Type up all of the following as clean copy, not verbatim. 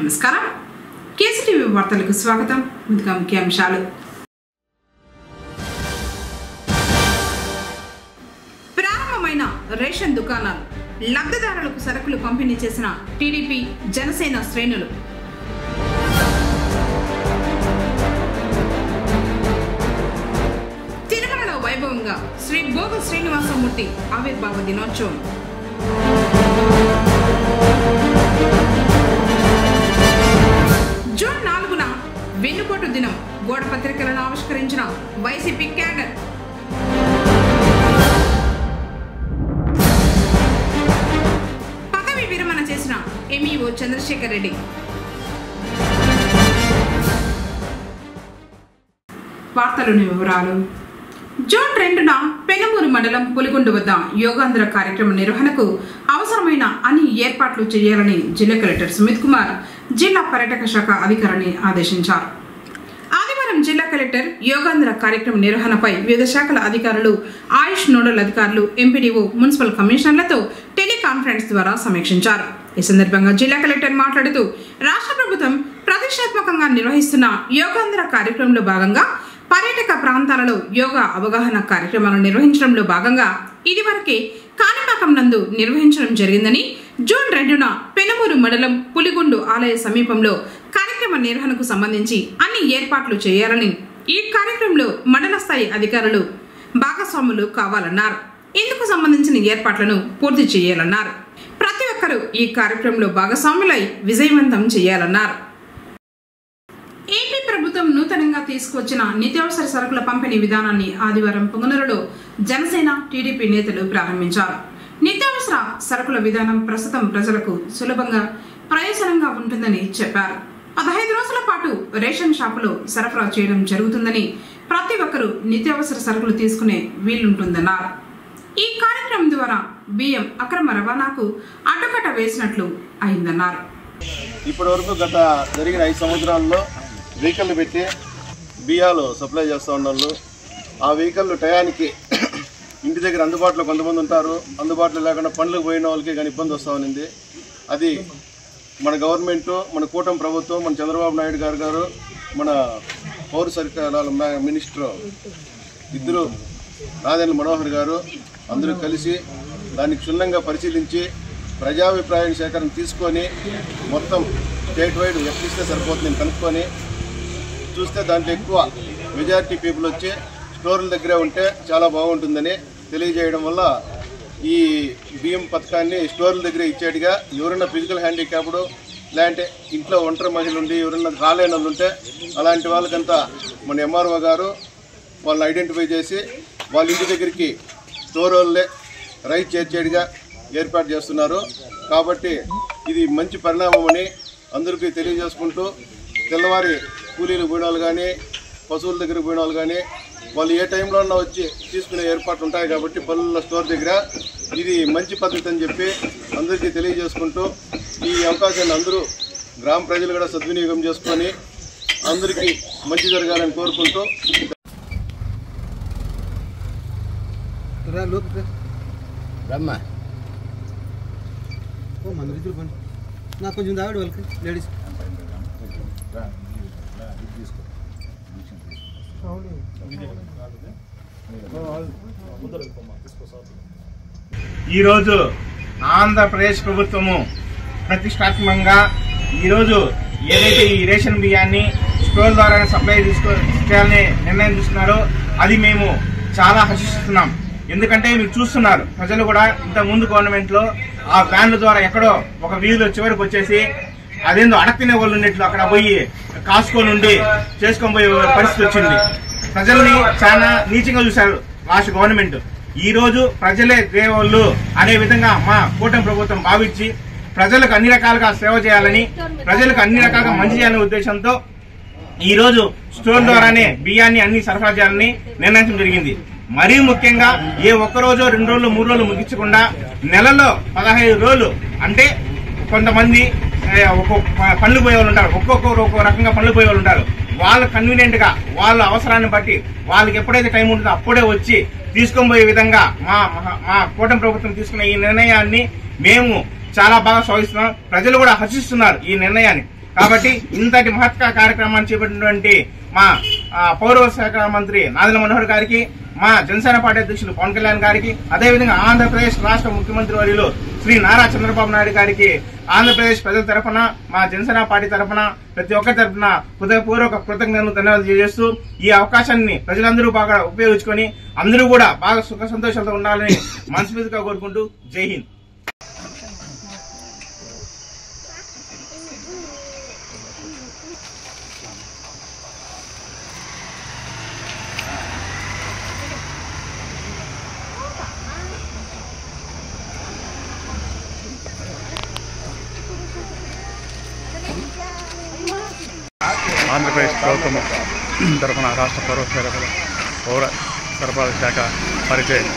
నమస్కారం. కేసీటీవీ వార్తలకు స్వాగతం. ముందుగా ముఖ్యాంశాలు. ప్రారంభమైన రేషన్ దుకాణాలు, లబ్ధిదారులకు సరుకులు పంపిణీ చేసిన టీడీపీ జనసేన శ్రేణులు. తిరుమలలో వైభవంగా శ్రీ భోగ శ్రీనివాసమూర్తి ఆవిర్భావ దినోత్సవం. జూన్ 4న వెన్నుపోటు దినం. గోడ పత్రికలను ఆవిష్కరించిన వైసీపీ క్యాడర్. పదవి విరమణ చేసిన ఎంఈఓ చంద్రశేఖర్ రెడ్డి. వార్తలోని వివరాలు. జూన్ 2న పెనుమూరు మండలం పులిగొండ వద్ద యోగాంధ్ర కార్యక్రమ నిర్వహణకు అవసరమైన అన్ని ఏర్పాట్లు చేయాలని జిల్లా కలెక్టర్ సుమిత్ కుమార్ జిల్లా పర్యాటక శాఖ అధికారిని ఆదేశించారు. ఆదివారం జిల్లా కలెక్టర్ యోగాంధ్ర కార్యక్రమ నిర్వహణపై వివిధ శాఖల అధికారులు, ఆయుష్ నోడల్ అధికారులు, ఎంపీడీఓ, మున్సిపల్ కమిషనర్లతో టెలికాన్ఫరెన్స్ ద్వారా సమీక్షించారు. ఈ సందర్భంగా జిల్లా కలెక్టర్ మాట్లాడుతూ, రాష్ట్ర ప్రభుత్వం ప్రతిష్టాత్మకంగా నిర్వహిస్తున్న యోగాంధ్ర కార్యక్రమంలో భాగంగా పర్యాటక ప్రాంతాలలో యోగా అవగాహన కార్యక్రమాలను నిర్వహించడంలో భాగంగా ఇదివరకే కాణిపాకం నందు నిర్వహించడం జరిగిందని, జూన్ 2న పెనుమూరు మండలం పులిగొండు ఆలయ సమీపంలో కార్యక్రమ నిర్వహణకు సంబంధించి అన్ని ఏర్పాట్లు చేయాలని, ఈ కార్యక్రమంలో మండల స్థాయి అధికారులు భాగస్వాములు కావాలన్నారు. ఇందుకు సంబంధించిన ఏర్పాట్లను పూర్తి చేయాలన్నారు. ప్రతి ఒక్కరూ ఈ కార్యక్రమంలో భాగస్వాములై విజయవంతం చేయాలన్నారు. ఏపీ ప్రభుత్వం నూతనంగా తీసుకువచ్చిన నిత్యావసర సరుకుల పంపిణీ విధానాన్ని ఆదివారం పొంగనూరులో జనసేన, టీడీపీ నేతలు ప్రారంభించారు. నిత్యావసర సరుకుల విధానం ప్రస్తుతం ప్రజలకు సులభంగా, ప్రయోజనంగా ఉంటుందని చెప్పారు. 15 రోజుల పాటు రేషన్ షాపులో సరఫరా చేయడం జరుగుతుందని, ప్రతి ఒక్కరూ నిత్యావసర సరుకులు తీసుకునే వీలుంటుందన్నారు. ఈ కార్యక్రమం ద్వారా బియ్యం అక్రమ రవాణాకు అడ్డుకట్ట వేసినట్లు అయిందన్నారు. ఇప్పటి వరకు గత జరిగిన 5 సంవత్సరాల్లో వెహికల్ పెట్టి బియ్యాలు సప్లై చేస్తూ ఉన్నారు. ఆ వెహికల్ టయానికి ఇంటి దగ్గర అందుబాటులో కొంతమంది ఉంటారు, అందుబాటులో లేకుండా పనులకు పోయిన వాళ్ళకి కానీ ఇబ్బంది వస్తూ ఉంది. అది మన గవర్నమెంటు, మన కూటమి ప్రభుత్వం, మన చంద్రబాబు నాయుడు గారు, మన పౌర సరఫరాల మినిస్టర్ ఇద్దరు నాదెండ్ల మనోహర్ గారు అందరూ కలిసి దాన్ని క్షుణ్ణంగా పరిశీలించి ప్రజాభిప్రాయ సేకరణ తీసుకొని మొత్తం స్టేట్ వైడ్ ఎక్కిస్తే సరిపోతుందని కనుక్కొని చూస్తే దాంట్లో ఎక్కువ మెజారిటీ పీపుల్ వచ్చి స్టోర్ల దగ్గరే ఉంటే చాలా బాగుంటుందని తెలియజేయడం వల్ల ఈ బియ్యం పథకాన్ని స్టోర్ల దగ్గర ఇచ్చేట్టుగా ఎవరైనా ఫిజికల్ హ్యాండిక్యాప్డ్ లేదంటే ఇంట్లో ఒంటరి మహిళలు ఉండి ఎవరైనా రాలేని వాళ్ళు ఉంటే అలాంటి వాళ్ళకంతా మన ఎంఆర్ఓ గారు వాళ్ళని ఐడెంటిఫై చేసి వాళ్ళ ఇంటి దగ్గరికి స్టోర్ వాళ్ళే రైస్ చేర్చేట్టుగా ఏర్పాటు చేస్తున్నారు. కాబట్టి ఇది మంచి పరిణామమని అందరికీ తెలియజేసుకుంటూ, తెల్లవారి కూలీలు పోయిన వాళ్ళు కానీ, పశువుల దగ్గర పోయిన వాళ్ళు కానీ వాళ్ళు ఏ టైంలో ఉన్నా వచ్చి తీసుకునే ఏర్పాట్లు ఉంటాయి. కాబట్టి పల్లెల స్టోర్ దగ్గర ఇది మంచి పద్ధతి అని చెప్పి అందరికీ తెలియజేసుకుంటూ, ఈ అవకాశాన్ని అందరూ గ్రామ ప్రజలు కూడా సద్వినియోగం చేసుకొని అందరికీ మంచి జరగాలని కోరుకుంటూ నాకు కొంచెం దావిడు వాళ్ళకి లేడీస్ ఈరోజు ఆంధ్రప్రదేశ్ ప్రభుత్వము ప్రతిష్టాత్మకంగా ఈరోజు ఏదైతే ఈ రేషన్ బియ్యాన్ని స్టోర్ ద్వారా సప్లై చేయాలని నిర్ణయం తీసుకున్నారో అది మేము చాలా హర్షిస్తున్నాం. ఎందుకంటే మీరు చూస్తున్నారు, ప్రజలు కూడా ఇంత ముందు గవర్నమెంట్ లో ఆ వ్యాన్ల ద్వారా ఎక్కడో ఒక వీధిలో చివరికి వచ్చేసి అదేందో అడగతినే వాళ్ళు ఉన్నట్లు అక్కడ పోయి కాసుకొని ఉండి చేసుకొని పోయే పరిస్థితి వచ్చింది. ప్రజల్ని చాలా నీచంగా చూశారు రాష్ట్ర గవర్నమెంట్. ఈ రోజు ప్రజలే దేవుళ్ళు అనే విధంగా మా కూటమి ప్రభుత్వం భావించి ప్రజలకు అన్ని రకాలుగా సేవ చేయాలని, ప్రజలకు అన్ని రకాలుగా మంచి చేయాలనే ఉద్దేశంతో ఈ రోజు స్టోర్ ద్వారానే బియ్యాన్ని అన్ని సరఫరా చేయాలని నిర్ణయించడం జరిగింది. మరీ ముఖ్యంగా ఏ ఒక్క రోజు 2 రోజులు 3 రోజులు ముగించకుండా నెలలో 15 రోజులు, అంటే కొంతమంది పనులు పోయే వాళ్ళు ఉంటారు, ఒక్కొక్కరు ఒక్కో రకంగా పనులు పోయే వాళ్ళు ఉంటారు. వాళ్ళు కన్వీనియంట్ గా వాళ్ళ అవసరాన్ని బట్టి వాళ్ళకి ఎప్పుడైతే టైం ఉంటుందో అప్పుడే వచ్చి తీసుకొని పోయే విధంగా మా కూటమి ప్రభుత్వం తీసుకున్న ఈ నిర్ణయాన్ని మేము చాలా బాగా స్వాగతిస్తున్నాం. ప్రజలు కూడా హర్షిస్తున్నారు ఈ నిర్ణయాన్ని. కాబట్టి ఇంతటి మహత్వ కార్యక్రమాన్ని చేపట్టినటువంటి మా పౌర శాఖ మంత్రి నాదెండ్ల మనోహర్ గారికి, మా జనసేన పార్టీ అధ్యక్షులు పవన్ కళ్యాణ్ గారికి, అదేవిధంగా ఆంధ్రప్రదేశ్ రాష్ట్ర ముఖ్యమంత్రి వర్యులు శ్రీ నారా చంద్రబాబు నాయుడు గారికి ఆంధ్రప్రదేశ్ ప్రజల తరఫున, మా జనసేన పార్టీ తరఫున, ప్రతి ఒక్కరి తరఫున హృదయపూర్వక కృతజ్ఞతలు ధన్యవాదాలు తెలియజేస్తూ ఈ అవకాశాన్ని ప్రజలందరూ బాగా ఉపయోగించుకొని అందరూ కూడా బాగా సుఖ సంతోషాలతో ఉండాలని మనస్ఫూర్తిగా కోరుకుంటూ జై హింద్. ఆంధ్రప్రదేశ్ ప్రభుత్వం తరఫున రాష్ట్ర పౌర సరఫరాల శాఖ పరిచయం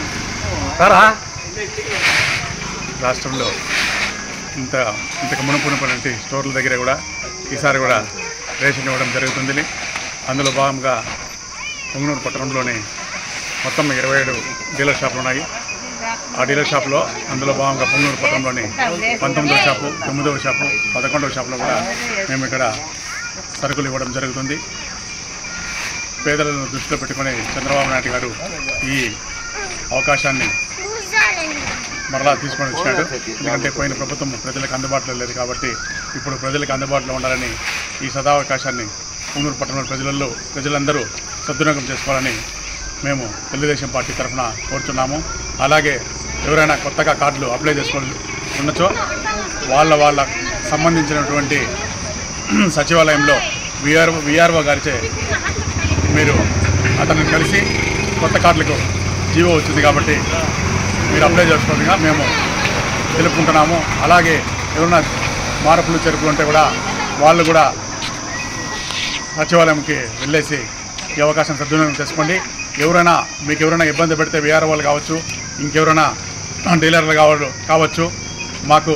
రాష్ట్రంలో ఇంతకు మునుపునటువంటి స్టోర్ల దగ్గర కూడా ఈసారి కూడా రేషన్ ఇవ్వడం జరుగుతుంది. అందులో భాగంగా పొంగనూరు పట్టణంలోని మొత్తం 27 డీలర్ షాపులు ఉన్నాయి. ఆ డీలర్ షాప్లో అందులో భాగంగా పొంగనూరు పట్టణంలోని 19వ షాపు, 9వ షాపు, 11వ షాపులో కూడా మేము ఇక్కడ సరుకులు ఇవ్వడం జరుగుతుంది. పేదలను దృష్టిలో పెట్టుకుని చంద్రబాబు నాయుడు గారు ఈ అవకాశాన్ని మరలా తీసుకొని వచ్చినాడు. ఎందుకంటే పోయిన ప్రభుత్వం ప్రజలకు అందుబాటులో లేదు కాబట్టి ఇప్పుడు ప్రజలకు అందుబాటులో ఉండాలని ఈ సదావకాశాన్ని పొంగనూరు పట్టణంలో ప్రజలందరూ సద్వినియోగం చేసుకోవాలని మేము తెలుగుదేశం పార్టీ తరఫున కోరుతున్నాము. అలాగే ఎవరైనా కొత్తగా కార్డులు అప్లై చేసుకొని ఉన్నచో వాళ్ళ సంబంధించినటువంటి సచివాలయంలో విఆర్ఓ గారిచే మీరు అతన్ని కలిసి కొత్త కార్డులకు జీవో వచ్చింది కాబట్టి మీరు అప్లై చేసుకోవడంగా మేము తెలుపుకుంటున్నాము. అలాగే ఎవరైనా మార్పులు చేర్పులు ఉంటే కూడా వాళ్ళు కూడా సచివాలయంకి వెళ్ళేసి ఈ అవకాశం సద్వినియోగం చేసుకోండి. మీకు ఎవరైనా ఇబ్బంది పెడితే విఆర్ఓ వాళ్ళు కావచ్చు, ఇంకెవరైనా డీలర్లు కావచ్చు, మాకు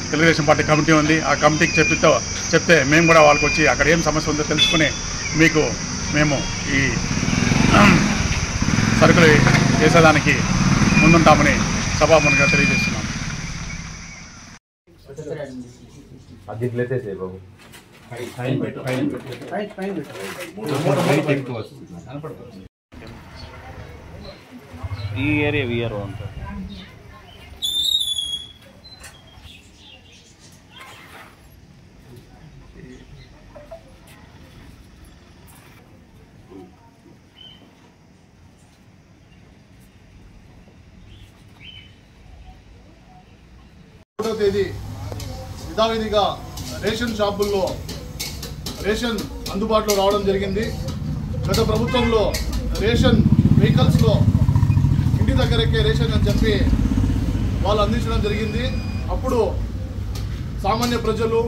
తెలుగుదేశం పార్టీ కమిటీ ఉంది. ఆ కమిటీకి చెప్తే మేము కూడా వాళ్ళకి వచ్చి అక్కడ ఏం సమస్య ఉందో తెలుసుకుని మేము ఈ సరుకులు చేసేదానికి ముందుంటామని సభాముఖంగా తెలియజేస్తున్నాం. ఈ ఏరియా విఆర్ఓ అంటారు. తేదీ యథావిధిగా రేషన్ షాపుల్లో రేషన్ అందుబాటులో రావడం జరిగింది. గత ప్రభుత్వంలో రేషన్ వెహికల్స్లో ఇంటి దగ్గరకే రేషన్ అని చెప్పి వాళ్ళు అందించడం జరిగింది. అప్పుడు సామాన్య ప్రజలు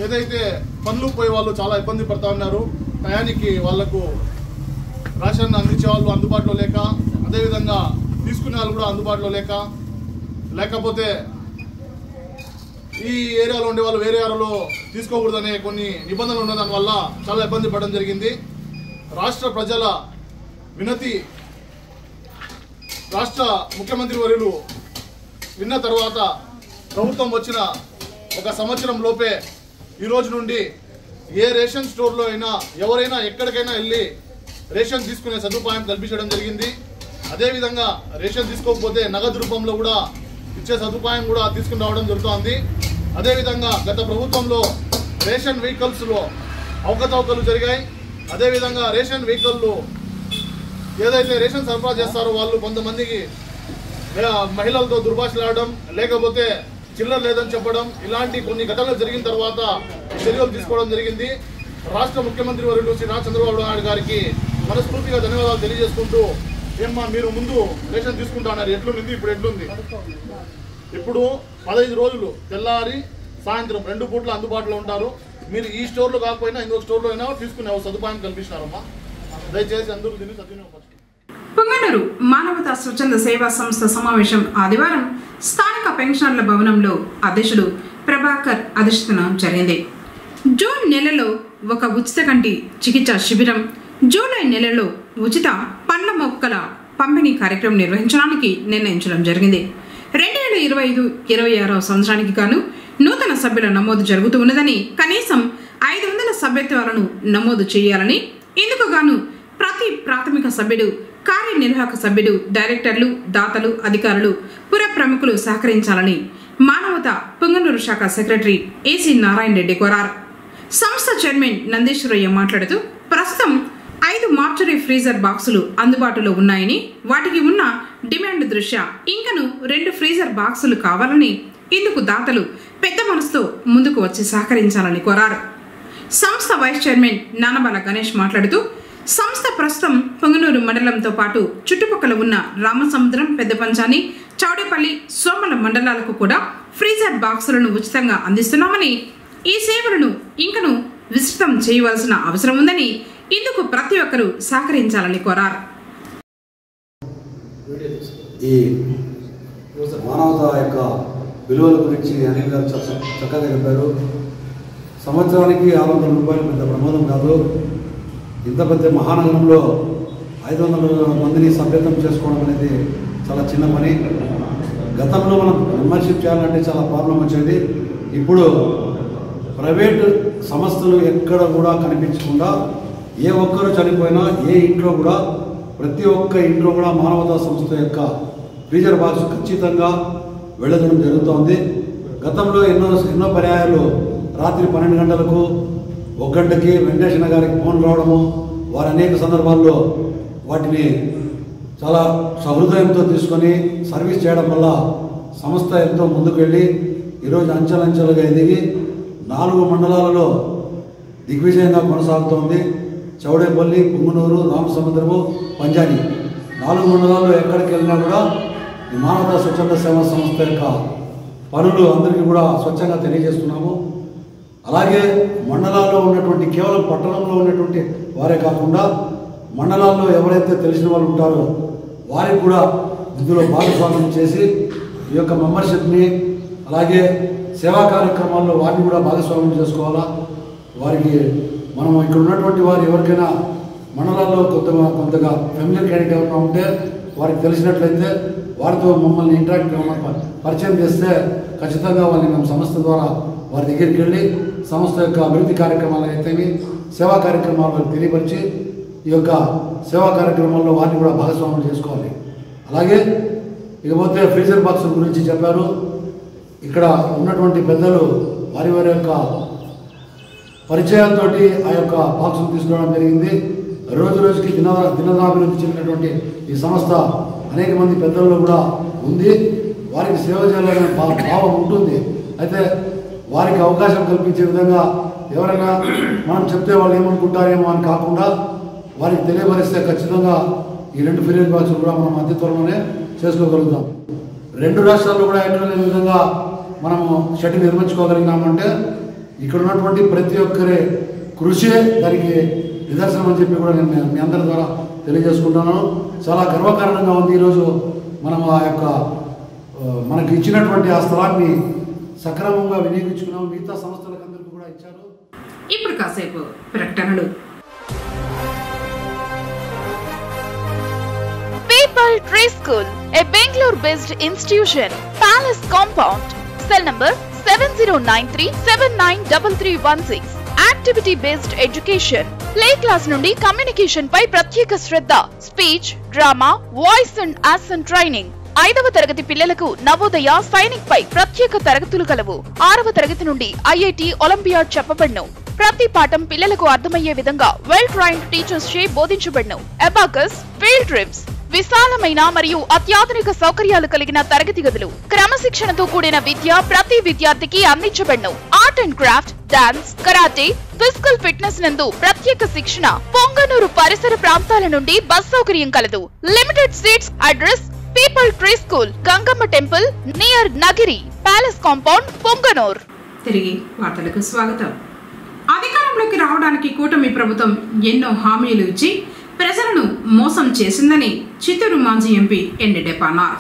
ఏదైతే పనులు పోయే వాళ్ళు చాలా ఇబ్బంది పడుతూ ఉన్నారు. టయానికి వాళ్లకు రేషన్ అందించే వాళ్ళు అందుబాటులో లేక, అదేవిధంగా తీసుకునే వాళ్ళు కూడా అందుబాటులో లేకపోతే ఈ ఏరియాలో ఉండే వాళ్ళు వేరే ఏరియాలో తీసుకోకూడదనే కొన్ని నిబంధనలు ఉన్న దానివల్ల చాలా ఇబ్బంది పడడం జరిగింది. రాష్ట్ర ప్రజల వినతి రాష్ట్ర ముఖ్యమంత్రి వర్యులు విన్న తర్వాత ప్రభుత్వం వచ్చిన 1 సంవత్సరం లోపే ఈ రోజు నుండి ఏ రేషన్ స్టోర్లో అయినా ఎవరైనా ఎక్కడికైనా వెళ్ళి రేషన్ తీసుకునే సదుపాయం కల్పించడం జరిగింది. అదేవిధంగా రేషన్ తీసుకోకపోతే నగదు రూపంలో కూడా ఇచ్చే సదుపాయం కూడా తీసుకుని రావడం జరుగుతోంది. అదేవిధంగా గత ప్రభుత్వంలో రేషన్ వెహికల్స్లో అవకతవకలు జరిగాయి. అదేవిధంగా రేషన్ వెహికల్లు ఏదైతే రేషన్ సరఫరా చేస్తారో వాళ్ళు కొంతమందికి మహిళలతో దుర్భాషలాడడం, లేకపోతే చిల్లర లేదని చెప్పడం, ఇలాంటి కొన్ని ఘటనలు జరిగిన తర్వాత చర్యలు తీసుకోవడం జరిగింది. రాష్ట్ర ముఖ్యమంత్రి వర్యులు శ్రీ నారా చంద్రబాబు నాయుడు గారికి మనస్ఫూర్తిగా ధన్యవాదాలు తెలియజేసుకుంటూ, ఏమ్మా మీరు ముందు రేషన్ తీసుకుంటున్నారు, ఎట్లుంది ఇప్పుడు ఎట్లుంది? ఇప్పుడు 15 రోజులు తెల్లారి సాయంత్రం 2 పూట్ల అందుబాటులో ఉంటారు. మీరు ఈ స్టోర్లో కాకపోయినా ఇంకొక స్టోర్లో అయినా తీసుకునే సదుపాయం కల్పించినారమ్మా. దయచేసి అందరూ దీన్ని సద్వినియోగపరచుకోండి. పొంగనూరు మానవతా స్వచ్ఛంద సేవా సంస్థ సమావేశం ఆదివారం స్థానిక పెన్షనర్ల భవనంలో అధ్యక్షుడు ప్రభాకర్ అధ్యక్షతన జరిగింది. జూన్ నెలలో ఒక ఉచిత కంటి చికిత్స శిబిరం, జూలై నెలలో ఉచిత పండ్ల మొక్కల పంపిణీ కార్యక్రమం నిర్వహించడానికి నిర్ణయించడం జరిగింది. 2025-26 సంవత్సరానికి గాను నూతన సభ్యుల నమోదు జరుగుతూ ఉన్నదని, కనీసం 500 సభ్యత్వాలను నమోదు చేయాలని, ఇందుకు గాను ప్రతి ప్రాథమిక సభ్యుడు, కార్యనిర్వాహక సభ్యుడు, డైరెక్టర్లు, దాతలు, అధికారులు, పుర ప్రముఖులు సహకరించాలని మానవత పుంగనూరు శాఖ సెక్రటరీ ఏసీ నారాయణ రెడ్డి కోరారు. సంస్థ చైర్మన్ నందీశ్వరయ్య మాట్లాడుతూ, ప్రస్తుతం 5 మార్చురీ ఫ్రీజర్ బాక్సులు అందుబాటులో ఉన్నాయని, వాటికి ఉన్న డిమాండ్ దృష్ట్యా ఇంకను 2 ఫ్రీజర్ బాక్సులు కావాలని, ఇందుకు దాతలు పెద్ద మనసుతో ముందుకు వచ్చి సహకరించాలని కోరారు. సంస్థ వైస్ చైర్మన్ నానబాల గణేష్ మాట్లాడుతూ, సంస్థ ప్రస్తుతం పొంగనూరు మండలంతో పాటు చుట్టుపక్కల ఉన్న రామసముద్రం, పెద్దపంచాని, చౌడేపల్లి, సోమల మండలాలకు కూడా ఫ్రీజర్ బాక్సులను ఉచితంగా అందిస్తున్నామని, ఈ సేవలను ఇంకను విస్తృతం చేయవలసిన అవసరం ఉందని, ఇందుకు ప్రతి ఒక్కరూ సహకరించాలని కోరారు. ఈ మానవత యొక్క విలువల గురించి అనిల్ గారు చక్కగా చెప్పారు. సంవత్సరానికి 600 రూపాయలు పెద్ద ప్రమాదం కాదు. ఇంత పెద్ద మహానగరంలో 500 మందిని సభ్యత్వం చేసుకోవడం అనేది చాలా చిన్న పని. గతంలో మనం మెంబర్షిప్ చేయాలంటే చాలా ప్రాబ్లం వచ్చేది. ఇప్పుడు ప్రైవేటు సంస్థలు ఎక్కడ కూడా కనిపించకుండా, ఏ ఒక్కరు చనిపోయినా ఏ ఇంట్లో కూడా, ప్రతి ఒక్క ఇంట్లో కూడా మానవతా సంస్థ యొక్క ఫ్రీజర్ బాక్స్ ఖచ్చితంగా వెళ్ళడం జరుగుతోంది. గతంలో ఎన్నో పర్యాయాలు రాత్రి 12 గంటలకు, 1 గంటకి వెంకటేశ్వర గారికి ఫోన్ రావడము, వారు అనేక సందర్భాల్లో వాటిని చాలా సహృదయంతో తీసుకొని సర్వీస్ చేయడం వల్ల సంస్థ ఎంతో ముందుకు వెళ్ళి ఈరోజు అంచెలంచెలుగా ఎదిగి 4 మండలాలలో దిగ్విజయంగా కొనసాగుతోంది. చౌడేపల్లి, పుంగనూరు, రామసముద్రము, పంజాని 4 మండలాల్లో ఎక్కడికి వెళ్ళినా కూడా ఈ మానవతా స్వచ్ఛంద సేవా సంస్థ యొక్క పనులు అందరికీ కూడా స్వచ్ఛంగా తెలియజేస్తున్నాము. అలాగే మండలాల్లో ఉన్నటువంటి, కేవలం పట్టణంలో ఉన్నటువంటి వారే కాకుండా మండలాల్లో ఎవరైతే తెలిసిన వాళ్ళు ఉంటారో వారికి కూడా ఇందులో భాగస్వామ్యం చేసి ఈ యొక్క మెంబర్షిప్ని, అలాగే సేవా కార్యక్రమాల్లో వారిని కూడా భాగస్వామ్యం చేసుకోవాలా. వారికి మనం ఇక్కడ ఉన్నటువంటి వారు ఎవరికైనా మండలాల్లో కొంతగా ఫ్యామిలీ క్యాండిడేట్ ఏమైనా ఉంటే వారికి తెలిసినట్లయితే వారితో మమ్మల్ని పరిచయం చేస్తే ఖచ్చితంగా వాళ్ళని మేము సంస్థ ద్వారా వారి దగ్గరికి వెళ్ళి సంస్థ యొక్క అభివృద్ధి కార్యక్రమాలు అయితేమి, సేవా కార్యక్రమాలు తెలియపరిచి ఈ యొక్క సేవా కార్యక్రమాల్లో వారిని కూడా భాగస్వామ్యం చేసుకోవాలి. అలాగే ఇకపోతే ఫ్రీజర్ బాక్స్ గురించి చెప్పారు. ఇక్కడ ఉన్నటువంటి పెద్దలు వారి యొక్క పరిచయాలతో ఆ యొక్క బాక్సును తీసుకురావడం జరిగింది. రోజు రోజుకి దినదినాభివృద్ధి చెందినటువంటి ఈ సంస్థ అనేక మంది పెద్దల్లో కూడా ఉంది. వారికి సేవ చేయాలనే భావం ఉంటుంది. అయితే వారికి అవకాశం కల్పించే విధంగా ఎవరైనా మనం చెప్తే వాళ్ళు ఏమనుకుంటారేమో అని కాకుండా వారికి తెలియపరిస్తే ఖచ్చితంగా ఈ 2 ఫ్రీజర్ బాక్సులు కూడా మనం అతి త్వరలోనే చేసుకోగలుగుతాం. 2 రాష్ట్రాల్లో కూడా ఎక్కడ లేని విధంగా మనము షెడ్ నిర్మించుకోగలిగినామంటే ఇక్కడ ఉన్నటువంటి ప్రతి ఒక్కరి కృషి దానికి నిదర్శనం అని చెప్పి కూడా నేను మీ అందరి ద్వారా తెలియజేసుకుంటాను. చాలా గర్వకారణంగా ఉంది. ఈరోజు మనం ఆ యొక్క మనకి ఇచ్చినటువంటి ఆ స్థలాన్ని సక్రమంగా వినియోగించుకున్నాం. మిగతా సంస్థలకు అందరికీ కూడా ఇచ్చారు. ఇప్పుడు కాసేపు ప్రకటనలు. People Tree School, a Bangalore-based institution, Palace Compound, cell number 7093793316. Activity-based education. Play class నుండి కమ్యూనికేషన్ పై ప్రత్యేక శ్రద్ధ, speech, drama, voice and action training. 5వ తరగతి పిల్లలకు నవోదయ, సైనిక్ పై ప్రత్యేక తరగతులు కలవు. 6వ తరగతి నుండి ఐఐటి, ఒలింపియాడ్ చెప్పబడును. ప్రతి పాఠం పిల్లలకు అర్థమయ్యే విధంగా వెల్ ట్రైన్డ్ టీచర్స్ చే బోధించబడును. అబాకస్, ఫీల్డ్ ట్రిప్స్, విశాలమైన మరియు అత్యాధునిక సౌకర్యాలు కలిగిన తరగతి గదులు, క్రమశిక్షణతో కూడిన విద్య ప్రతి విద్యార్థికి అందించబడును. Art and craft, dance, karate, physical fitness నందు ప్రత్యేక శిక్షణ. పొంగనూరు పరిసర ప్రాంతాల నుండి బస్ సౌకర్యం కలదు. Limited seats. Address people tree school, Gangamma temple near Nagiri, palace compound, Punganur. తిరిగి వార్తలకు స్వాగతం. అధికారంలోకి రావడానికి కూటమి ప్రభుత్వం ఎన్నో హామీలు ఇచ్చి ప్రజలను మోసం చేసిందని చిత్తూరు మాజీ ఎంపీ ఎండెడెప్ప అన్నారు.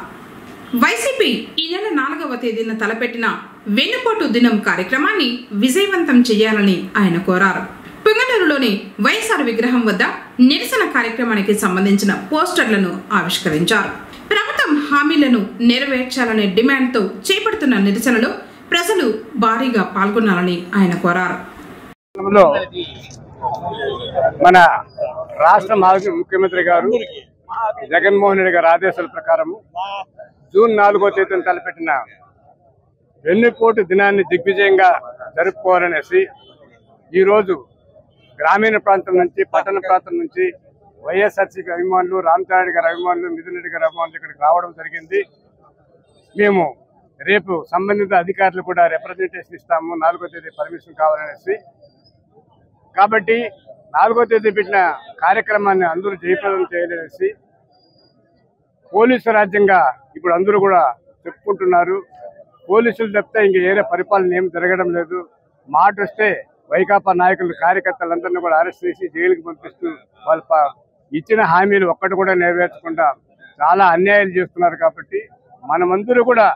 వైసీపీ ఈ నెల 4వ తేదీన తలపెట్టిన వెన్నుపోటు దినం కార్యక్రమాన్ని విజయవంతం చేయాలని ఆయన కోరారు. పుంగనూరులోని వైఎస్ఆర్ విగ్రహం వద్ద నిరసన కార్యక్రమానికి సంబంధించిన పోస్టర్లను ఆవిష్కరించారు. ప్రభుత్వం హామీలను నెరవేర్చాలనే డిమాండ్తో చేపడుతున్న నిరసనలో ప్రజలు భారీగా పాల్గొనాలని ఆయన కోరారు. మన రాష్ట్ర మాజీ ముఖ్యమంత్రి గారు జగన్మోహన్ రెడ్డి గారి ఆదేశాల ప్రకారం జూన్ 4వ తేదీన తలపెట్టిన వెన్నుపోటు దినాన్ని దిగ్విజయంగా జరుపుకోవాలనేసి ఈరోజు గ్రామీణ ప్రాంతం నుంచి పట్టణ ప్రాంతం నుంచి వైఎస్ఆర్సీపీ అభిమానులు, రామచంద్రారెడ్డి గారి అభిమానులు, మిథున్ రెడ్డి గారి అభిమానులు ఇక్కడికి రావడం జరిగింది. మేము రేపు సంబంధిత అధికారులు కూడా రిప్రజెంటేషన్ ఇస్తాము 4వ తేదీ పర్మిషన్ కావాలనేసి. కాబట్టి 4వ తేదీ పెట్టిన కార్యక్రమాన్ని అందరూ జయప్రదం చేయలేసి పోలీసు రాజ్యంగా ఇప్పుడు అందరూ కూడా చెప్పుకుంటున్నారు. పోలీసులు తప్పితే ఇంక ఏరే పరిపాలన ఏం జరగడం లేదు. మాట వస్తే వైకాపా నాయకులు కార్యకర్తలందరినీ కూడా అరెస్ట్ చేసి జైలుకి పంపిస్తూ వాళ్ళ ఇచ్చిన హామీలు ఒక్కటి కూడా నెరవేర్చకుండా చాలా అన్యాయాలు చేస్తున్నారు. కాబట్టి మనమందరూ కూడా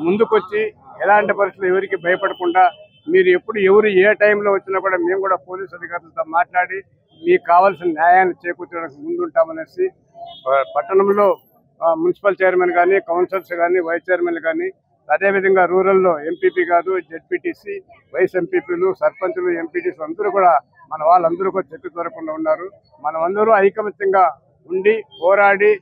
ముందుకొచ్చి ఎలాంటి పరిస్థితులు ఎవరికి భయపడకుండా మీరు ఎప్పుడు ఎవరు ఏ టైంలో వచ్చినా కూడా మేము కూడా పోలీసు అధికారులతో మాట్లాడి మీకు కావాల్సిన న్యాయాన్ని చేకూర్చడానికి ముందుంటామనేసి పట్టణంలో మున్సిపల్ చైర్మన్ కానీ, కౌన్సిలర్స్ కానీ, వైస్ చైర్మన్లు కానీ, అదేవిధంగా రూరల్లో ఎంపీపీ కాదు, జెడ్పీటీసీ, వైస్ ఎంపీపీలు, సర్పంచులు, ఎంపీటీసీ అందరూ కూడా మన వాళ్ళందరూ కూడా చెక్కు దొరకకుండా ఉన్నారు. మనమందరూ ఐకమత్యంగా ఉండి పోరాడి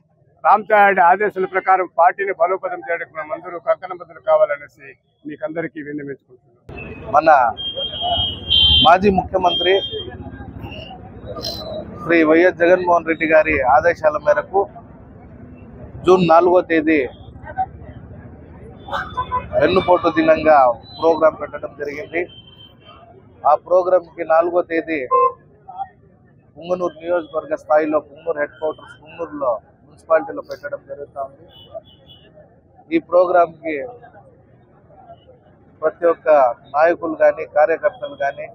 రామచంద్రారెడ్డి ఆదేశాల ప్రకారం పార్టీని బలోపేతం చేయడానికి మనమందరూ కంకణబద్ధులు కావాలనేసి మీకు అందరికీ విన్నవించుకుంటున్నాం. మన మాజీ ముఖ్యమంత్రి శ్రీ వైఎస్ జగన్మోహన్ రెడ్డి గారి ఆదేశాల మేరకు జూన్ 4వ తేదీ వెన్నుపోటు దినంగా ప్రోగ్రాం పెట్టడం జరిగింది. ఆ ప్రోగ్రాంకి 4వ తేదీ పుంగనూరు నియోజకవర్గ స్థాయిలో పుంగనూరు హెడ్ క్వార్టర్స్ పుంగనూరులో మున్సిపాలిటీలో పెట్టడం జరుగుతుంది. ఈ ప్రోగ్రాంకి ప్రతి ఒక్క నాయకులు కానీ, కార్యకర్తలు కానీ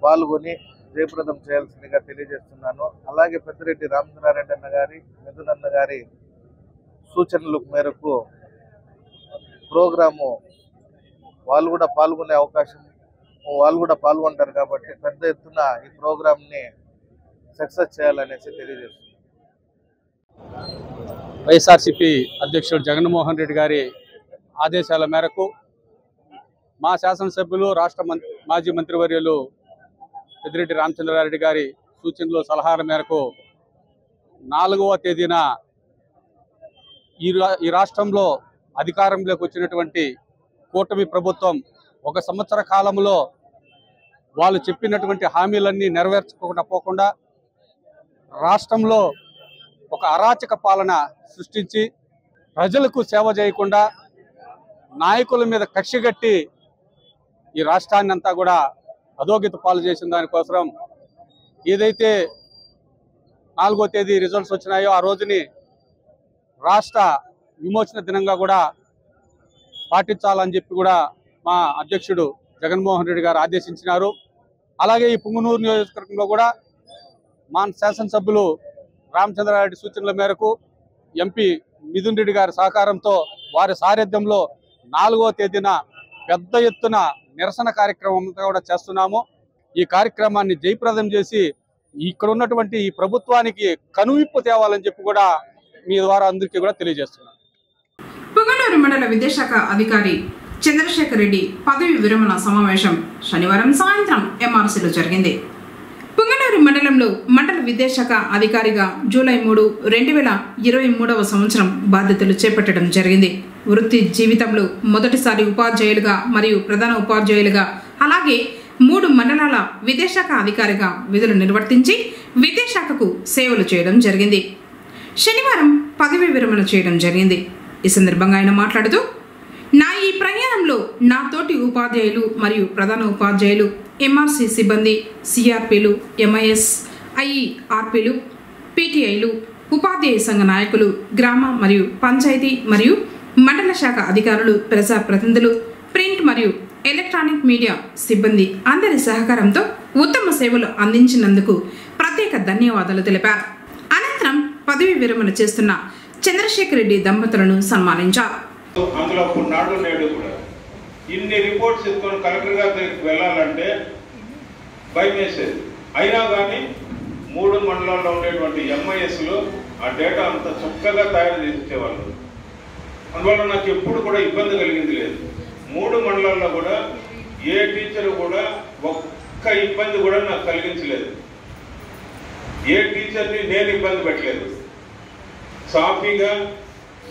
పాల్గొని జయప్రదం చేయాల్సిందిగా తెలియజేస్తున్నాను. అలాగే పెద్దిరెడ్డి రామచంద్రారెడ్డి అన్న గారి, మిథున్ అన్న గారి సూచనల మేరకు ప్రోగ్రాము వాళ్ళు కూడా పాల్గొనే అవకాశం, వాళ్ళు కూడా పాల్గొంటారు. కాబట్టి పెద్ద ఎత్తున ఈ ప్రోగ్రామ్ని సక్సెస్ చేయాలనేసి తెలియజేస్తున్నాను. వైఎస్ఆర్సీపీ అధ్యక్షుడు జగన్మోహన్ రెడ్డి గారి ఆదేశాల మేరకు మా శాసనసభ్యులు, రాష్ట్ర మాజీ మంత్రివర్యులు పెద్దిరెడ్డి రామచంద్రారెడ్డి గారి సూచనలు, సలహాల మేరకు 4వ తేదీన ఈ రాష్ట్రంలో అధికారంలోకి వచ్చినటువంటి కూటమి ప్రభుత్వం 1 సంవత్సర కాలంలో వాళ్ళు చెప్పినటువంటి హామీలన్నీ నెరవేర్చుకోకుండా పోకుండా రాష్ట్రంలో ఒక అరాచక పాలన సృష్టించి ప్రజలకు సేవ చేయకుండా నాయకుల మీద కక్షగట్టి ఈ రాష్ట్రాన్ని అంతా కూడా అధోగతి పాలు చేసిన దానికోసం ఏదైతే 4వ తేదీ రిజల్ట్స్ వచ్చినాయో ఆ రోజుని రాష్ట్ర విమోచన దినంగా కూడా పాటించాలని చెప్పి కూడా మా అధ్యక్షుడు జగన్మోహన్ రెడ్డి గారు ఆదేశించినారు. అలాగే ఈ పుంగనూరు నియోజకవర్గంలో కూడా మా శాసనసభ్యులు రామచంద్రారెడ్డి సూచనల మేరకు ఎంపీ మిథున్ రెడ్డి గారి సహకారంతో వారి సారథ్యంలో 4వ తేదీన పెద్ద ఎత్తున నిరసన కార్యక్రమం కూడా చేస్తున్నాము. ఈ కార్యక్రమాన్ని జయప్రదం చేసి ఇక్కడ ఉన్నటువంటి ఈ ప్రభుత్వానికి కనువిప్పు తేవాలని చెప్పి కూడా మీ ద్వారా అందరికీ కూడా తెలియజేస్తున్నాను. పుంగనూరు మండల విద్యాశాఖ అధికారి చంద్రశేఖర్ రెడ్డి పదవి విరమణ సమావేశం శనివారం సాయంత్రం ఎంఆర్సీలో జరిగింది. పుంగనూరు మండలంలో మండల విద్యాశాఖ అధికారిగా జూలై 3, 2023వ సంవత్సరం బాధ్యతలు చేపట్టడం జరిగింది. వృత్తి జీవితంలో మొదటిసారి ఉపాధ్యాయులుగా మరియు ప్రధాన ఉపాధ్యాయులుగా అలాగే 3 మండలాల విద్యాశాఖ అధికారిగా విధులు నిర్వర్తించి విద్యాశాఖకు సేవలు చేయడం జరిగింది. శనివారం పదవి విరమణ చేయడం జరిగింది. ఈ సందర్భంగా ఆయన మాట్లాడుతూ, నా ఈ ప్రయాణంలో నా తోటి ఉపాధ్యాయులు మరియు ప్రధాన ఉపాధ్యాయులు, ఎంఆర్సీ సిబ్బంది, సిఆర్పీలు, ఎంఐఎస్, ఐఈఆర్పీలు, పీటీఐలు, ఉపాధ్యాయ సంఘ నాయకులు, గ్రామ మరియు పంచాయతీ మరియు మండల శాఖ అధికారులు, ప్రజాప్రతినిధులు, ప్రింట్ మరియు ఎలక్ట్రానిక్ మీడియా సిబ్బంది అందరి సహకారంతో ఉత్తమ సేవలు అందించినందుకు ప్రత్యేక ధన్యవాదాలు తెలిపారు. అనంతరం పదవి విరమణ చేస్తున్న చంద్రశేఖర్ రెడ్డి దంపతులను సన్మానించారు. అందులో నాడు నేడు కూడా ఇన్ని రిపోర్ట్స్ ఎత్తుకొని కలెక్టర్ గారి దగ్గరికి వెళ్ళాలంటే భయం వేసేది. అయినా కానీ 3 మండలాల్లో ఉండేటువంటి ఎంఐఎస్లు ఆ డేటా అంత చక్కగా తయారు చేసేవాళ్ళు. అందువల్ల నాకు ఎప్పుడు కూడా ఇబ్బంది కలిగింది లేదు. 3 మండలాల్లో కూడా ఏ టీచర్ కూడా ఒక్క ఇబ్బంది కూడా నాకు కలిగించలేదు. ఏ టీచర్ని నేను ఇబ్బంది పెట్టలేదు. సాఫీగా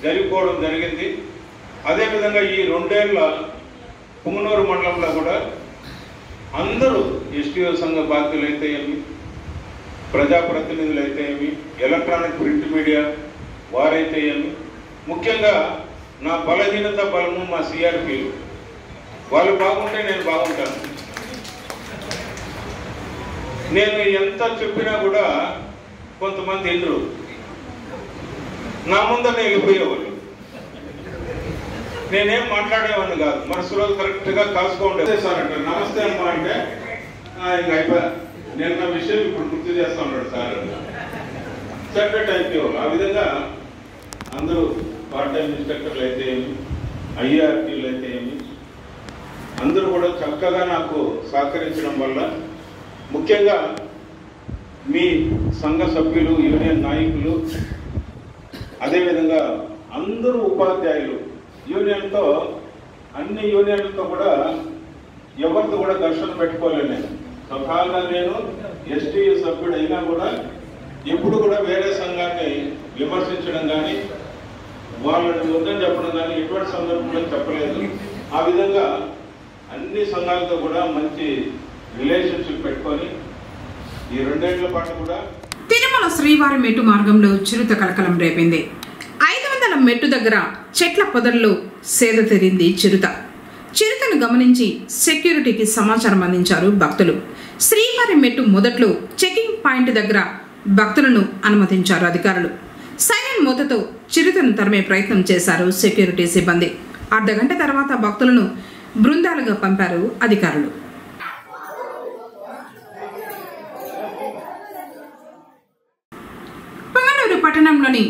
జరిగిపోవడం జరిగింది. అదేవిధంగా ఈ 2 ఏళ్ల పుంగనూరు మండలంలో కూడా అందరూ ఎస్టీఓ సంఘ బాధ్యులు అయితే ఏమి, ప్రజాప్రతినిధులు అయితే ఏమి, ఎలక్ట్రానిక్ ప్రింట్ మీడియా వారైతే ఏమి, ముఖ్యంగా నా బలహీనత బలము మా సిఆర్పీలు, వాళ్ళు బాగుంటే నేను బాగుంటాను. నేను ఎంత చెప్పినా కూడా కొంతమంది ఎదురు నా ముందర వెళ్ళిపోయేవాళ్ళు. నేనేం మాట్లాడేవాడిని కాదు, మనసులో కరెక్ట్గా కాసుకోండి. సార్ అంటారు నమస్తే అమ్మా అంటే ఇంకా అయిపోయా, నేను నా విషయం ఇప్పుడు గుర్తు చేస్తా ఉన్నాడు సార్ సెపరేట్ అయిపోయేవాళ్ళు. ఆ విధంగా అందరూ పార్ట్ టైం ఇన్స్ట్రక్టర్లు అయితే ఏమి, ఐఆర్టీలు అయితే ఏమి, అందరూ కూడా చక్కగా నాకు సహకరించడం వల్ల, ముఖ్యంగా మీ సంఘ సభ్యులు, యూనియన్ నాయకులు, అదేవిధంగా అందరూ ఉపాధ్యాయులు, యూనియన్తో అన్ని యూనియన్లతో కూడా ఎవరితో కూడా ఘర్షణ పెట్టుకోలేను. నేను స్వతహాగా నేను ఎస్టీ సభ్యుడు అయినా కూడా ఎప్పుడు కూడా వేరే సంఘాన్ని విమర్శించడం కానీ వాళ్ళని వద్దని చెప్పడం కానీ ఎటువంటి సందర్భంలో చెప్పలేదు. ఆ విధంగా అన్ని సంఘాలతో కూడా మంచి రిలేషన్షిప్ పెట్టుకొని ఈ 2 ఏళ్ల పాటు కూడా తిరుమల శ్రీవారి మెట్టు మార్గంలో చిరుత కలకలం రేపింది. 500 మెట్టు దగ్గర చెట్ల పొదల్లో సేద తీరింది చిరుత. చిరుతను గమనించి సెక్యూరిటీకి సమాచారం అందించారు భక్తులు. శ్రీవారి మెట్టు మొదట్లో చెకింగ్ పాయింట్ దగ్గర భక్తులను అనుమతించారు అధికారులు. సైరన్ మూతతో చిరుతను తరిమే ప్రయత్నం చేశారు సెక్యూరిటీ సిబ్బంది. అర్ధగంట తర్వాత భక్తులను బృందాలుగా పంపారు అధికారులు. పొంగనూరు పట్టణంలోని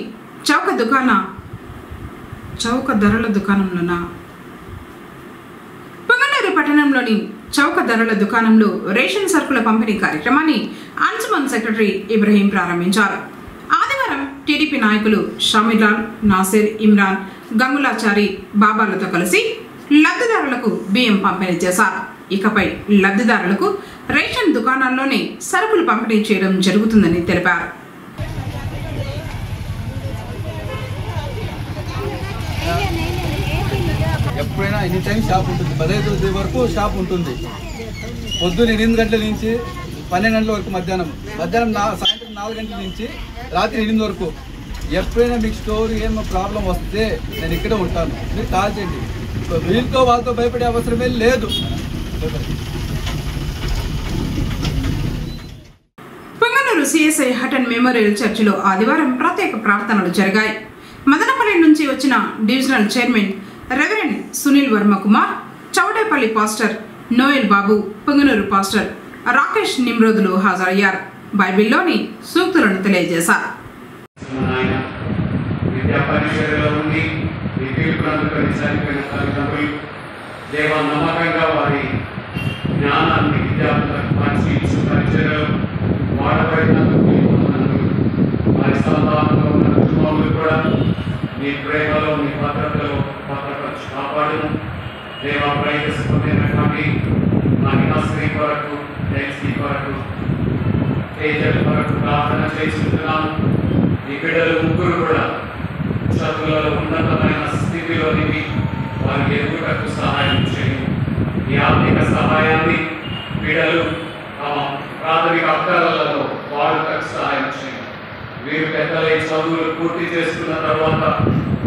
చౌక ధరల దుకాణంలో రేషన్ సరుకుల పంపిణీ కార్యక్రమాన్ని అంజుమన్ సెక్రటరీ ఇబ్రహీం ప్రారంభించారు. ఆదివారం టీడీపీ నాయకులు షమీర్లాల్, నాసిర్, ఇమ్రాన్, గంగులాచారి బాబాలతో కలిసి లబ్ధిదారులకు బియ్యం పంపిణీ చేశారు. ఇకపై లబ్ధిదారులకు రేషన్ దుకాణాల్లోనే సరుకులు పంపిణీ చేయడం జరుగుతుందని తెలిపారు. ఎప్పుడైనా ఎనీ టైం షాప్ ఉంటుంది. 15 వరకు షాప్ ఉంటుంది. పొద్దున్న 8 గంటల నుంచి 12 గంటల వరకు, మధ్యాహ్నం సాయంత్రం 4 గంటల నుంచి రాత్రి 8 వరకు. ఎప్పుడైనా మీకు స్టోర్ ఏమో ప్రాబ్లం వస్తే నేను ఇక్కడే ఉంటాను, మీరు కాల్ చేయండి. వీళ్ళతో వాళ్ళతో భయపడే అవసరమే లేదు. పొంగనూరు సిఎస్ఐ హటన్ మెమోరియల్ చర్చిలో ఆదివారం ప్రత్యేక ప్రార్థనలు జరిగాయి. మదనపల్లి నుంచి వచ్చిన divisional chairman reverend Sunil Varma Kumar, Chowdepalle pastor Noel Babu, Punganur pastor Rakesh నిమ్రోదులు హాజరయ్యారు. బైబిల్లోని సూక్తులను తెలియజేశారు. నీ ప్రేమలో, నీ భద్రతలో భద్రపరిచి కాపాడును. దేవా ప్రయత్నిస్తున్నటువంటి మా నివాసీ కొరకు, దేశీ కొరకు, తేజల కొరకు ప్రార్థన చేస్తున్నాను. ఈ బిడ్డలు 3 కూడా చదువులలో ఉన్నతమైన స్థితిలోనికి వారికి ఎదుగుటకు సహాయం చేయు. ఈ ఆర్థిక సహాయాన్ని బిడ్డలు తమ ప్రాథమిక అవసరాలలో వాడుటకు సహాయం చేయు. వీరు పెద్దలై చదువులు పూర్తి చేసుకున్న తర్వాత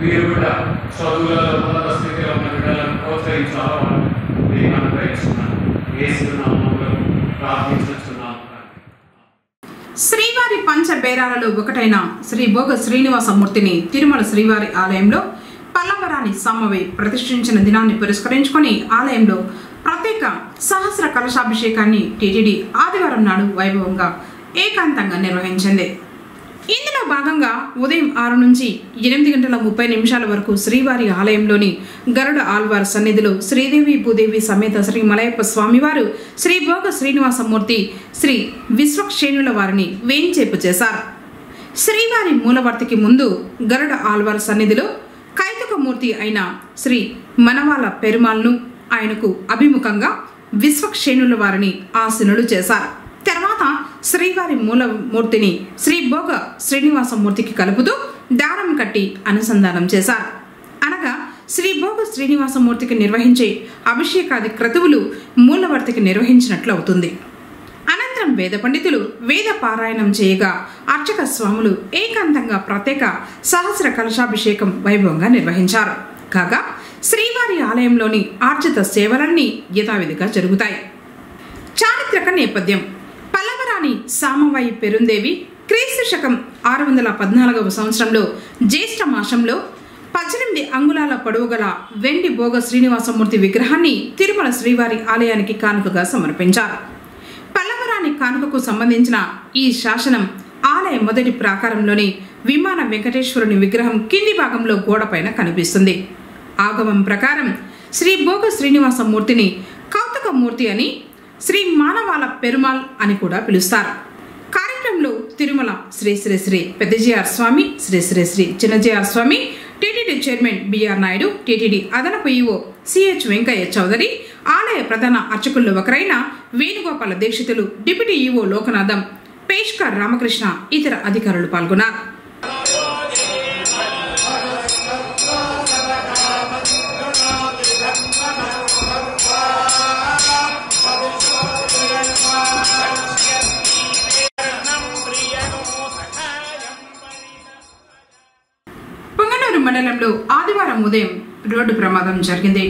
వీరు కూడా చదువులలో ఉన్నత స్థితిలో ఉన్న బిడ్డలను ప్రోత్సహించాలని నేను అనుగ్రహిస్తున్నాను. యేసునామములో ప్రార్థిస్తున్నాను. శ్రీవారి పంచబేరాలలో ఒకటైన శ్రీ భోగ శ్రీనివాసమూర్తిని తిరుమల శ్రీవారి ఆలయంలో పల్లవరాని సామవి ప్రతిష్ఠించిన దినాన్ని పురస్కరించుకొని ఆలయంలో ప్రత్యేక సహస్ర కలశాభిషేకాన్ని టీటీడీ ఆదివారం నాడు వైభవంగా ఏకాంతంగా నిర్వహించింది. ఇందులో భాగంగా ఉదయం 6 నుంచి 8:30 వరకు శ్రీవారి ఆలయంలోని గరుడ ఆల్వార్ సన్నిధిలో శ్రీదేవి భూదేవి సమేత శ్రీ మలయప్ప స్వామివారు, శ్రీ భోగ శ్రీనివాసమూర్తి, శ్రీ విశ్వక్షేణుల వారిని వేంచేపు చేశారు. శ్రీవారి మూలవర్తికి ముందు గరుడ ఆల్వార్ సన్నిధిలో కైతుకమూర్తి అయిన శ్రీ మనవాల పెరుమాల్ను, ఆయనకు అభిముఖంగా విశ్వక్షేణుల వారిని ఆసీనులు చేశారు. తర్వాత శ్రీవారి మూలమూర్తిని శ్రీ భోగ శ్రీనివాసమూర్తికి కలుపుతూ దారం కట్టి అనుసంధానం చేశారు. అనగా శ్రీ భోగ శ్రీనివాసమూర్తికి నిర్వహించే అభిషేకాది క్రతువులు మూలవర్తికి నిర్వహించినట్లు అవుతుంది. అనంతరం వేద పండితులు వేద పారాయణం చేయగా అర్చక స్వాములు ఏకాంతంగా ప్రత్యేక సహస్ర కలశాభిషేకం వైభవంగా నిర్వహించారు. కాగా శ్రీవారి ఆలయంలోని ఆర్జిత సేవలన్నీ యథావిధిగా జరుగుతాయి. చారిత్రక నేపథ్యం: పల్లవరాణి సామవాయి పెరుందేవి క్రీస్తు శకం 614వ సంవత్సరంలో జ్యేష్ఠ మాసంలో 18 అంగుళాల పొడవు గల వెండి భోగ శ్రీనివాసమూర్తి విగ్రహాన్ని తిరుమల శ్రీవారి ఆలయానికి కానుకగా సమర్పించారు. పల్లవరాణి కానుకకు సంబంధించిన ఈ శాసనం ఆలయ మొదటి ప్రాకారంలోని విమాన వెంకటేశ్వరుని విగ్రహం కింది భాగంలో గోడపైన కనిపిస్తుంది. ఆగమం ప్రకారం శ్రీ భోగ శ్రీనివాసమూర్తిని కౌతుకమూర్తి అని, శ్రీ మానవాల పెరుమాల్ అని కూడా పిలుస్తారు. కార్యక్రమంలో Tirumala Sri Sri Sri Pedda Jeeyar Swamy, Sri Sri Sri Chinna Jeeyar Swamy, TTD chairman BR Naidu, TTD అదనపు ఈఓ సిహెచ్ వెంకయ్య చౌదరి, ఆలయ ప్రధాన అర్చకుల్లో ఒకరైన వేణుగోపాల దీక్షితులు, డిప్యూటీ ఈఓ లోకనాథం, పేష్కర్ రామకృష్ణ, ఇతర అధికారులు పాల్గొన్నారు. మండలంలో ఆదివారం ఉదయం రోడ్డు ప్రమాదం జరిగింది.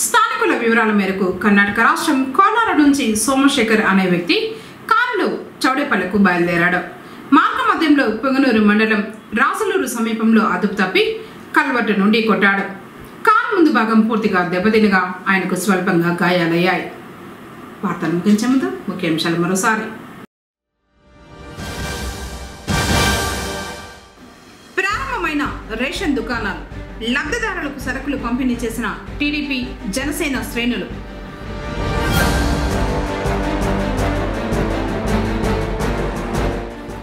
స్థానికుల వివరాల మేరకు కర్ణాటక రాష్ట్రం కోలార నుంచి సోమశేఖర్ అనే వ్యక్తి కారులో చౌడేపల్లికు బయలుదేరాడు. మార్గ మధ్యంలో పొంగనూరు మండలం రాసులూరు సమీపంలో అదుపు తప్పి కల్వర్టు నుండి కొట్టాడు. కారు ముందు భాగం పూర్తిగా దెబ్బతినగా ఆయనకు స్వల్పంగా గాయాలయ్యాయి. వార్తలు ముగించే ముందు ముఖ్యాంశాలు మరోసారి. రేషన్ దుకాణాలు, లబ్ధిదారులకు సరుకులు పంపిణీ చేసిన టీడీపీ జనసేన శ్రేణులు.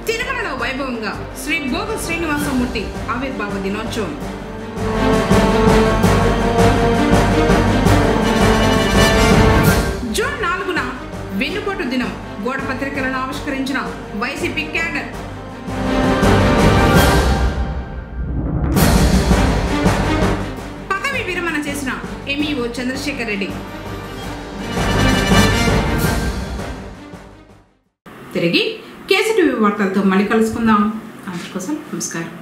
తిరుమలలో వైభవంగా శ్రీ భోగ శ్రీనివాసమూర్తి ఆవిర్భావ దినోత్సవం. జూన్ 4న వెన్నుపోటు దినం. గోడ పత్రికలను ఆవిష్కరించిన వైసీపీ క్యాడర్. విరమణ చేసిన ఎంఈఓ చంద్రశేఖర్ రెడ్డి. తిరిగి కేసీటీవీ వార్తలతో మళ్ళీ కలుసుకుందాం. అందరి కోసం నమస్కారం.